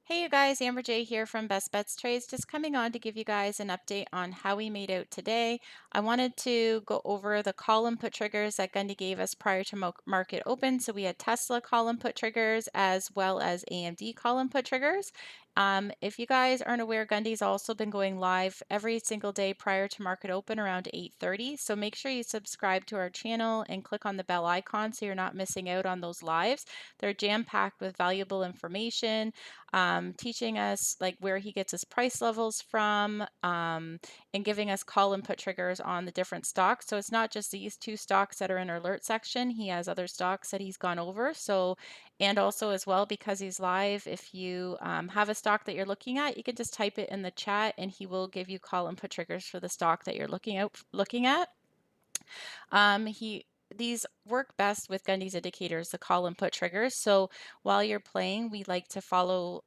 Hey you guys, Amber J here from Best Bets Trades, just coming on to give you guys an update on how we made out today. I wanted to go over the call and put triggers that Gundy gave us prior to market open. So we had Tesla call and put triggers as well as AMD call and put triggers. If you guys aren't aware, Gundy's also been going live every single day prior to market open around 8:30. So make sure you subscribe to our channel and click on the bell icon so you're not missing out on those lives. They're jam-packed with valuable information, teaching us like where he gets his price levels from, and giving us call and put triggers on the different stocks. So it's not just these two stocks that are in our alert section. He has other stocks that he's gone over. So, and also as well, because he's live, if you have a stock that you're looking at, you can just type it in the chat and he will give you call and put triggers for the stock that you're looking at. He These work best with Gundy's indicators, the call and put triggers. So while you're playing, we like to follow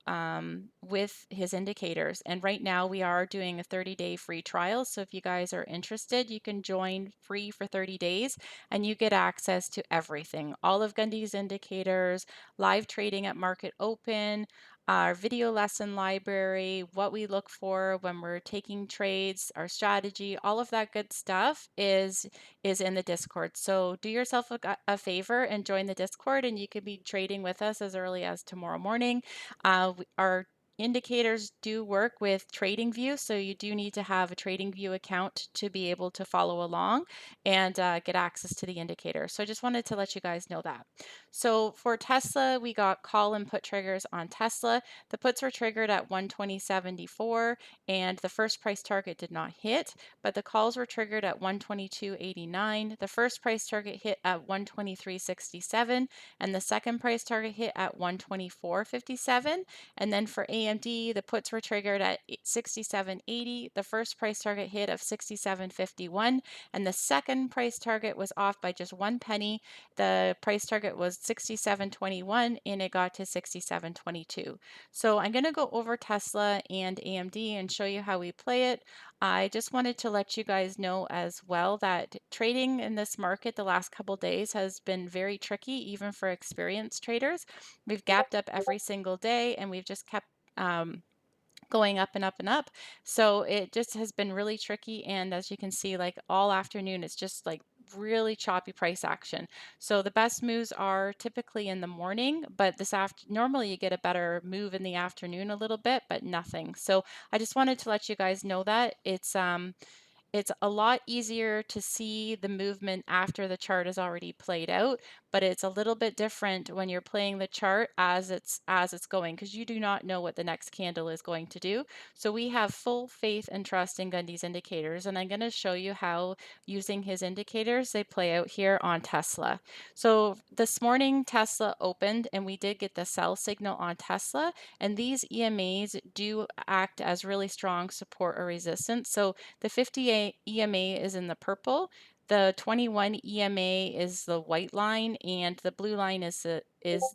with his indicators. And right now we are doing a 30-day free trial. So if you guys are interested, you can join free for 30 days and you get access to everything. All of Gundy's indicators, live trading at market open, our video lesson library, what we look for when we're taking trades, our strategy, all of that good stuff is in the Discord. So do yourself a favor and join the Discord, and you could be trading with us as early as tomorrow morning. Our indicators do work with TradingView, so you do need to have a TradingView account to be able to follow along and get access to the indicator. So I just wanted to let you guys know that. So for Tesla, we got call and put triggers on Tesla. The puts were triggered at 120.74 and the first price target did not hit, but the calls were triggered at 122.89. The first price target hit at 123.67 and the second price target hit at 124.57. And then for AMD, the puts were triggered at 67.80. The first price target hit of 67.51 and the second price target was off by just 1 penny. The price target was 67.21 and it got to 67.22. So I'm going to go over Tesla and AMD and show you how we play it. I just wanted to let you guys know as well that trading in this market the last couple days has been very tricky, even for experienced traders. We've gapped up every single day and we've just kept going up and up and up. So it just has been really tricky. And as you can see, like all afternoon, it's just like really choppy price action. So the best moves are typically in the morning, but normally you get a better move in the afternoon a little bit, but nothing. So I just wanted to let you guys know that it's a lot easier to see the movement after the chart is already played out, but it's a little bit different when you're playing the chart as it's going, because you do not know what the next candle is going to do. So we have full faith and trust in Gundy's indicators, and I'm going to show you how using his indicators they play out here on Tesla. So this morning Tesla opened and we did get the sell signal on Tesla, and these EMAs do act as really strong support or resistance. So the 50 EMA is in the purple. The 21 EMA is the white line, and the blue line is the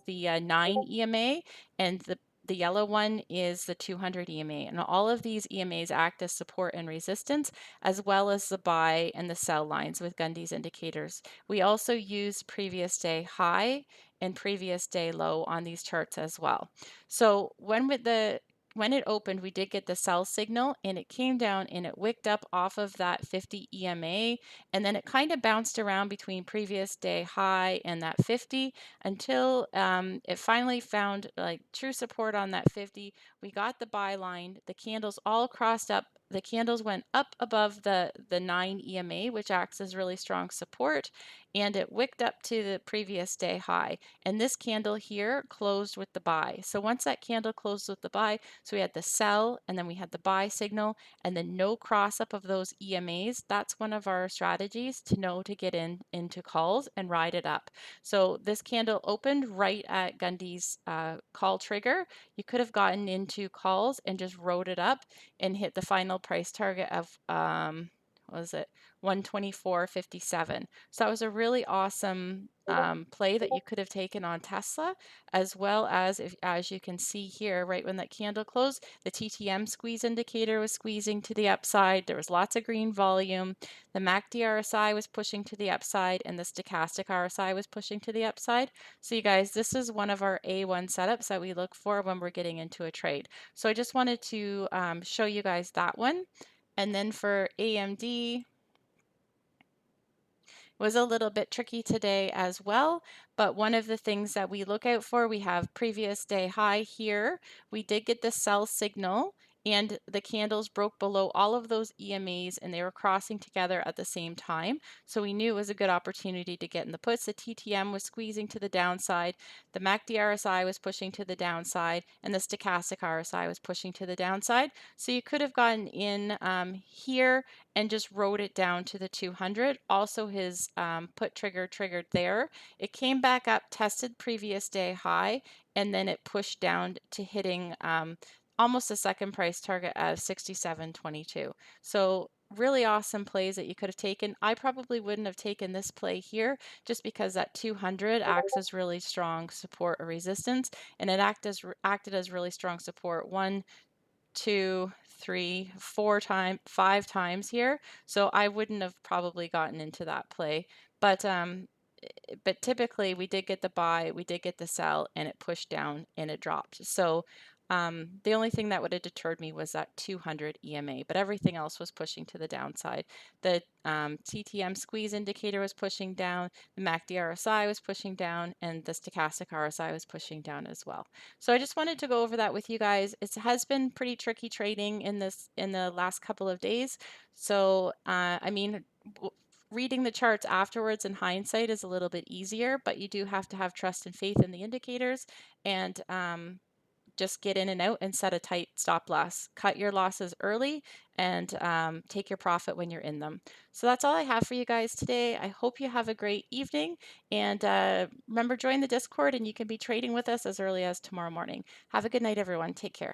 9 EMA, and the yellow one is the 200 EMA. And all of these EMAs act as support and resistance, as well as the buy and the sell lines with Gundy's indicators. We also use previous day high and previous day low on these charts as well. So when it opened, we did get the sell signal and it came down and it wicked up off of that 50 EMA. And then it kind of bounced around between previous day high and that 50 until it finally found like true support on that 50. We got the buy line. The candles all crossed up. The candles went up above the 9 EMA, which acts as really strong support, and it wicked up to the previous day high. And this candle here closed with the buy. So once that candle closed with the buy, so we had the sell and then we had the buy signal and then no cross up of those EMAs. That's one of our strategies to know to get into calls and ride it up. So this candle opened right at Gundy's call trigger. You could have gotten into calls and just rode it up and hit the final price target of what was it, 124.57. So that was a really awesome play that you could have taken on Tesla, as well as, if, as you can see here, right when that candle closed, the TTM squeeze indicator was squeezing to the upside. There was lots of green volume. The MACD RSI was pushing to the upside, and the stochastic RSI was pushing to the upside. So you guys, this is one of our A1 setups that we look for when we're getting into a trade. So I just wanted to show you guys that one. And then for AMD, was a little bit tricky today as well, but one of the things that we look out for, we have previous day high here. We did get the sell signal and the candles broke below all of those EMAs and they were crossing together at the same time. So we knew it was a good opportunity to get in the puts. The TTM was squeezing to the downside, the MACD RSI was pushing to the downside, and the stochastic RSI was pushing to the downside. So you could have gotten in here and just wrote it down to the 200. Also his put trigger triggered there. It came back up, tested previous day high, and then it pushed down to hitting almost a second price target of 67.22. So really awesome plays that you could have taken. I probably wouldn't have taken this play here just because that 200 acts as really strong support or resistance, and it acted as really strong support 1, 2, 3, 4 times, 5 times here. So I wouldn't have probably gotten into that play. But typically we did get the buy, we did get the sell, and it pushed down and it dropped. So the only thing that would have deterred me was that 200 EMA, but everything else was pushing to the downside. The TTM squeeze indicator was pushing down, the MACD RSI was pushing down, and the stochastic RSI was pushing down as well. So I just wanted to go over that with you guys. It has been pretty tricky trading in the last couple of days. So I mean, reading the charts afterwards in hindsight is a little bit easier, but you do have to have trust and faith in the indicators and just get in and out and set a tight stop loss. Cut your losses early and take your profit when you're in them. So that's all I have for you guys today. I hope you have a great evening, and remember, join the Discord and you can be trading with us as early as tomorrow morning. Have a good night, everyone. Take care.